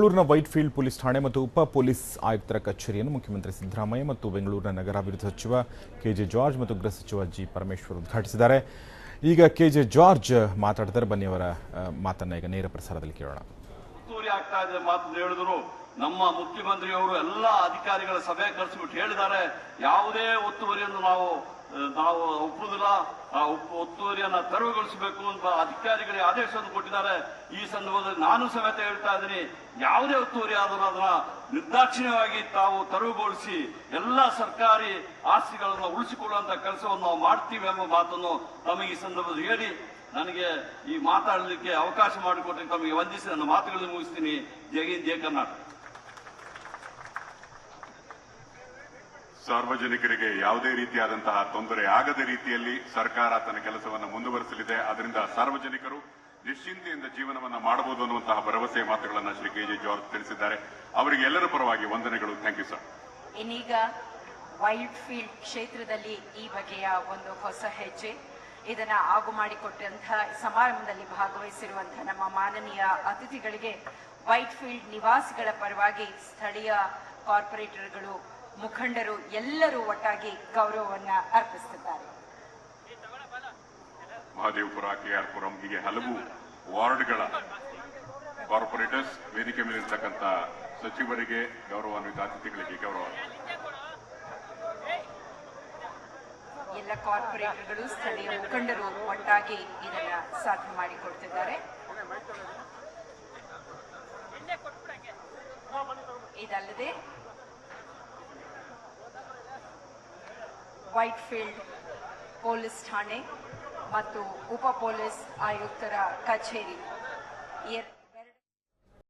ಬೆಂಗಳೂರಿನ ವೈಟ್ಫೀಲ್ಡ್ ಪೊಲೀಸ್ ಠಾಣೆ ಮತ್ತು ಉಪ ಪೊಲೀಸ್ ಆಯುಕ್ತರ ಕಚೇರಿಯನ್ನು ಮುಖ್ಯಮಂತ್ರಿ ಸಿದ್ದರಾಮಯ್ಯ ಮತ್ತು ಬೆಂಗಳೂರಿನ ನಗರಾಭಿವೃದ್ಧಿ ಸಚಿವ ಕೆಜೆ ಜಾರ್ಜ್ ಮತ್ತು ಗೃಹ ಸಚಿವ ಜಿ ಪರಮೇಶ್ವರ್ ಉದ್ಘಾಟಿಸಿದ್ದಾರೆ. ಈಗ ಕೆಜೆ ಜಾರ್ಜ್ ಮಾತಾಡ್ತಾರೆ. ಬನ್ನಿ ಅವರ ಮಾತನ್ನ ಈಗ ನೇರ ಪ್ರಸಾರದಲ್ಲಿ ಕೇಳೋಣ. ಆಗ್ತಾ ಇದೆ ಮಾತು ಹೇಳಿದ್ರು. ನಮ್ಮ ಮುಖ್ಯಮಂತ್ರಿಯವರು ಎಲ್ಲ ಅಧಿಕಾರಿಗಳ ಸಭೆ ಕರೆಸಿಬಿಟ್ಟು ಹೇಳಿದ್ದಾರೆ, ಯಾವುದೇ ಒತ್ತುವರಿಯನ್ನು ನಾವು ಒಪ್ಪುವುದಿಲ್ಲ, ಒತ್ತುವರಿಯನ್ನ ತೆರವುಗೊಳಿಸಬೇಕು ಅಂತ ಅಧಿಕಾರಿಗಳಿಗೆ ಆದೇಶವನ್ನು ಕೊಟ್ಟಿದ್ದಾರೆ. ಈ ಸಂದರ್ಭದಲ್ಲಿ ನಾನು ಸಮೇತ ಹೇಳ್ತಾ ಇದ್ದೀನಿ, ಯಾವುದೇ ಒತ್ತುವರಿ ಆದರೂ ಅದನ್ನ ನಿರ್ದಾಕ್ಷಿಣ್ಯವಾಗಿ ತಾವು ತೆರವುಗೊಳಿಸಿ ಎಲ್ಲ ಸರ್ಕಾರಿ ಆಸ್ತಿಗಳನ್ನು ಉಳಿಸಿಕೊಳ್ಳುವಂತ ಕೆಲಸವನ್ನು ನಾವು ಮಾಡ್ತೀವಿ ಎಂಬ ಮಾತನ್ನು ತಮಗೆ ಈ ಸಂದರ್ಭದಲ್ಲಿ ಹೇಳಿ ನನಗೆ ಈ ಮಾತಾಡಲಿಕ್ಕೆ ಅವಕಾಶ ಮಾಡಿಕೊಟ್ಟರೆ ತಮಗೆ ವಂದಿಸಿ ನನ್ನ ಮಾತುಗಳನ್ನು ಮುಗಿಸ್ತೀನಿ. ಜೈ ಹಿಂದ್, ಜೈ ಕರ್ನಾಟಕ. ಸಾರ್ವಜನಿಕರಿಗೆ ಯಾವುದೇ ರೀತಿಯಾದಂತಹ ತೊಂದರೆ ಆಗದ ರೀತಿಯಲ್ಲಿ ಸರ್ಕಾರ ತನ್ನ ಕೆಲಸವನ್ನು ಮುಂದುವರಿಸಲಿದೆ. ಅದರಿಂದ ಸಾರ್ವಜನಿಕರು ನಿಶ್ಚಿಂತೆಯಿಂದ ಜೀವನವನ್ನ ಮಾಡಬಹುದು ಅನ್ನುವಂತಹ ಭರವಸೆ ಮಾತುಗಳನ್ನು ಶ್ರೀ ಕೆಜೆ ಜಾರ್ಜ್ ತಿಳಿಸಿದ್ದಾರೆ. ಅವರಿಗೆ ಎಲ್ಲರ ಪರವಾಗಿ ವಂದನೆಗಳು. Thank you sir. ಇನ್ನೀಗ ವೈಟ್ಫೀಲ್ಡ್ ಕ್ಷೇತ್ರದಲ್ಲಿ ಈ ಬಗೆಯ ಒಂದು ಹೊಸ ಹೆಜ್ಜೆ, ಇದನ್ನ ಆಗು ಮಾಡಿಕೊಟ್ಟಂತಹ ಸಮಾರಂಭದಲ್ಲಿ ಭಾಗವಹಿಸಿರುವಂತಹ ನಮ್ಮ ಮಾನನೀಯ ಅತಿಥಿಗಳಿಗೆ ವೈಟ್ಫೀಲ್ಡ್ ನಿವಾಸಿಗಳ ಪರವಾಗಿ ಸ್ಥಳೀಯ ಕಾರ್ಪೊರೇಟರ್ಗಳು, ಮುಖಂಡರು ಎಲ್ಲರೂ ಒಟ್ಟಾಗಿ ಗೌರವವನ್ನ ಅರ್ಪಿಸುತ್ತಿದ್ದಾರೆ. ಮಹದೇವಪುರ, ಕೆಆರ್ ಪುರಂ ಹೀಗೆ ಹಲವು ವಾರ್ಡ್ಗಳ ಕಾರ್ಪೊರೇಟರ್ಸ್, ವೇದಿಕೆ ಮೇಲಿರ್ತಕ್ಕಂಥ ಸಚಿವರಿಗೆ ಗೌರವಾನ್ವಿತ ಅತಿಥಿಗಳಿಗೆ ಗೌರವ. ಎಲ್ಲ ಕಾರ್ಪೊರೇಟರ್ಗಳು, ಸ್ಥಳೀಯ ಮುಖಂಡರು ಒಟ್ಟಾಗಿ ಇದನ್ನ ಸಾಧನೆ ಮಾಡಿಕೊಡ್ತಿದ್ದಾರೆ. ಇದಲ್ಲದೆ ವೈಟ್ಫೀಲ್ಡ್ ಪೊಲೀಸ್ ಠಾಣೆ ಮತ್ತು ಉಪ ಪೊಲೀಸ್ ಆಯುಕ್ತರ ಕಚೇರಿ